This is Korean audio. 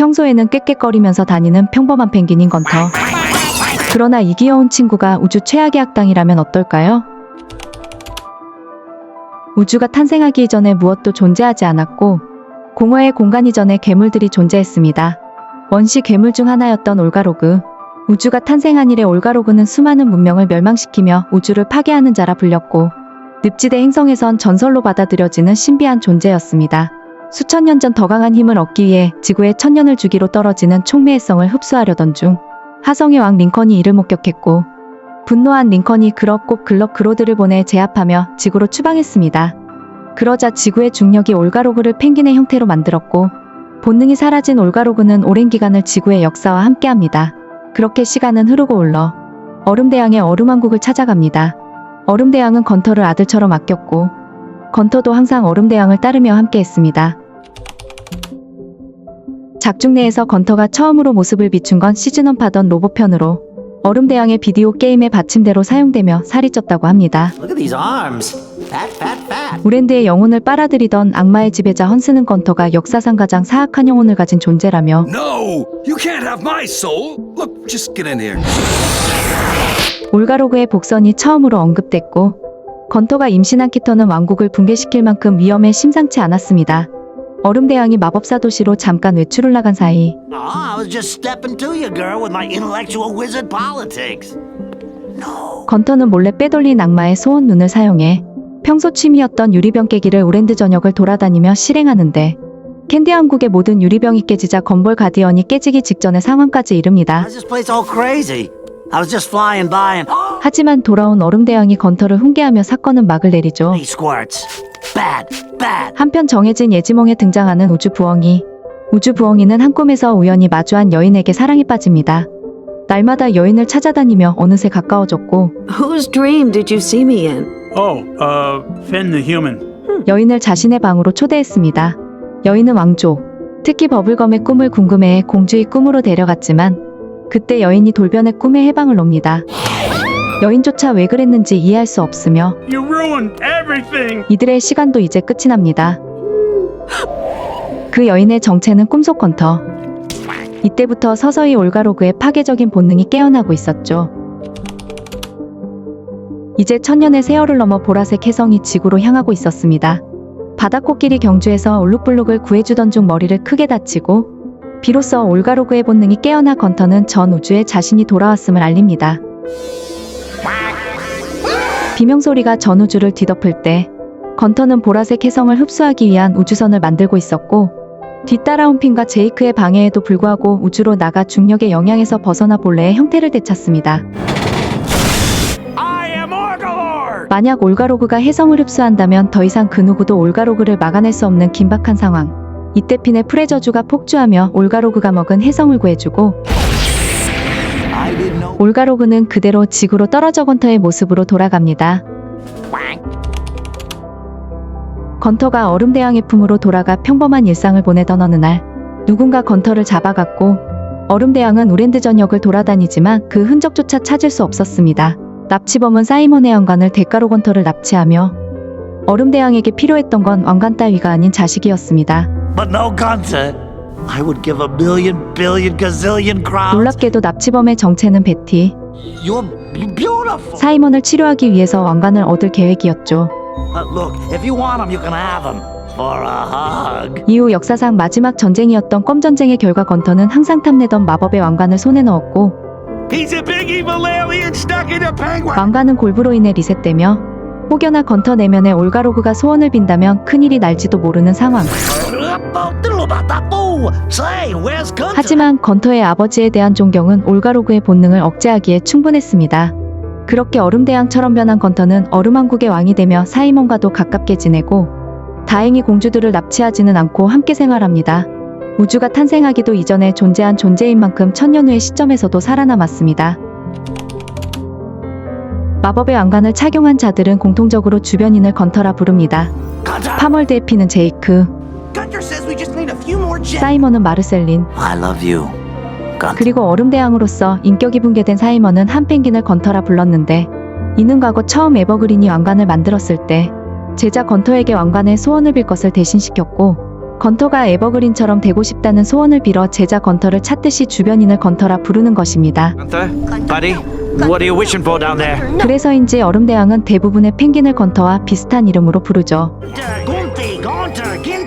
평소에는 꾀꾀거리면서 다니는 평범한 펭귄인 건터. 그러나 이 귀여운 친구가 우주 최악의 악당이라면 어떨까요? 우주가 탄생하기 이전에 무엇도 존재하지 않았고 공허의 공간 이전에 괴물들이 존재했습니다. 원시 괴물 중 하나였던 올가로그. 우주가 탄생한 이래 올가로그는 수많은 문명을 멸망시키며 우주를 파괴하는 자라 불렸고 늪지대 행성에선 전설로 받아들여지는 신비한 존재였습니다. 수천 년 전 더 강한 힘을 얻기 위해 지구에 천년을 주기로 떨어지는 총매의 성을 흡수하려던 중 하성의 왕 링컨이 이를 목격했고 분노한 링컨이 글럽 그로드를 보내 제압하며 지구로 추방했습니다. 그러자 지구의 중력이 올가로그를 펭귄의 형태로 만들었고 본능이 사라진 올가로그는 오랜 기간을 지구의 역사와 함께합니다. 그렇게 시간은 흐르고 올러 얼음대왕의 얼음왕국을 찾아갑니다. 얼음대왕은 건터를 아들처럼 아꼈고 건터도 항상 얼음대왕을 따르며 함께했습니다. 작중 내에서 건터가 처음으로 모습을 비춘 건 시즌1파던 로봇편으로 얼음대왕의 비디오 게임의 받침대로 사용되며 살이 쪘다고 합니다. 우랜드의 영혼을 빨아들이던 악마의 지배자 헌스는 건터가 역사상 가장 사악한 영혼을 가진 존재라며 No! You can't have my soul! Look, just get in here. 올가로그의 복선이 처음으로 언급됐고 건터가 임신한 키터는 왕국을 붕괴시킬 만큼 위험에 심상치 않았습니다. 얼음대왕이 마법사 도시로 잠깐 외출을 나간 사이 I was just stepping to you, girl, with my intellectual wizard politics. No. 건터는 몰래 빼돌린 악마의 소원 눈을 사용해 평소 취미였던 유리병 깨기를 오랜드 전역을 돌아다니며 실행하는데 캔디 왕국의 모든 유리병이 깨지자 건볼 가디언이 깨지기 직전의 상황까지 이릅니다. How's this place all crazy? I was just flying by and 하지만 돌아온 얼음대왕이 건터를 훈계하며 사건은 막을 내리죠. he squirts. Bad, bad. 한편 정해진 예지몽에 등장하는 우주부엉이. 우주부엉이는 한 꿈에서 우연히 마주한 여인에게 사랑에 빠집니다. 날마다 여인을 찾아다니며 어느새 가까워졌고 Whose dream did you see me in? Oh, Finn the human. 여인을 자신의 방으로 초대했습니다. 여인은 왕조, 특히 버블검의 꿈을 궁금해해 공주의 꿈으로 데려갔지만 그때 여인이 돌변의 꿈에 해방을 놉니다. 여인조차 왜 그랬는지 이해할 수 없으며 You ruined everything! 이들의 시간도 이제 끝이 납니다. 그 여인의 정체는 꿈속 건터. 이때부터 서서히 올가로그의 파괴적인 본능이 깨어나고 있었죠. 이제 천년의 세월을 넘어 보라색 혜성이 지구로 향하고 있었습니다. 바다코끼리 경주에서 올룩블룩을 구해주던 중 머리를 크게 다치고 비로소 올가로그의 본능이 깨어나 건터는 전 우주에 자신이 돌아왔음을 알립니다. 비명소리가 전 우주를 뒤덮을 때 건터는 보라색 혜성을 흡수하기 위한 우주선을 만들고 있었고 뒤따라온 핀과 제이크의 방해에도 불구하고 우주로 나가 중력의 영향에서 벗어나 본래의 형태를 되찾습니다. I am Orgalord! 만약 올가로그가 혜성을 흡수한다면 더 이상 그 누구도 올가로그를 막아낼 수 없는 긴박한 상황. 이때 핀의 프레저주가 폭주하며 올가로그가 먹은 혜성을 구해주고 I didn't know. 올가로그는 그대로 지구로 떨어져 건터의 모습으로 돌아갑니다. 건터가 얼음대왕의 품으로 돌아가 평범한 일상을 보내던 어느 날 누군가 건터를 잡아갔고 얼음대왕은 우랜드 전역을 돌아다니지만 그 흔적조차 찾을 수 없었습니다. 납치범은 사이먼의 왕관을 대가로 건터를 납치하며 얼음대왕에게 필요했던 건 왕관 따위가 아닌 자식이었습니다. But no Gunther. I would give a million, billion, gazillion crowns. 놀랍게도 납치범의 정체는 베티. You're beautiful. 사이먼을 치료하기 위해서 왕관을 얻을 계획이었죠. Look, if you want him, you can have him. For a hug. 이후 역사상 마지막 전쟁이었던 껌전쟁의 결과 건터는 항상 탐내던 마법의 왕관을 손에 넣었고 He's a big evil alien stuck in a penguin! 왕관은 골부로 인해 리셋되며 혹여나 건터 내면에 올가로그가 소원을 빈다면 큰일이 날지도 모르는 상황. Say, where's Gunther? 하지만 건터의 아버지에 대한 존경은 올가로그의 본능을 억제하기에 충분했습니다. 그렇게 얼음대왕처럼 변한 건터는 얼음왕국의 왕이 되며 사이먼과도 가깝게 지내고 다행히 공주들을 납치하지는 않고 함께 생활합니다. 우주가 탄생하기도 이전에 존재한 존재인 만큼 천년 후의 시점에서도 살아남았습니다. 마법의 왕관을 착용한 자들은 공통적으로 주변인을 건터라 부릅니다. Gunther. 파멀드의 피는 제이크, Gunther says we just need a few more gems. 사이먼은 마르셀린, I love you, Gunther. 그리고 얼음대왕으로서 인격이 붕괴된 사이먼은 한 펭귄을 건터라 불렀는데 이는 과거 처음 에버그린이 왕관을 만들었을 때 제자 건터에게 왕관의 소원을 빌 것을 대신시켰고 건터가 에버그린처럼 되고 싶다는 소원을 빌어 제자 건터를 찾듯이 주변인을 건터라 부르는 것입니다. Gunther? Buddy? What are you wishing for down there? 그래서인지 얼음대왕은 대부분의 펭귄을 건터와 비슷한 이름으로 부르죠. Gunther, get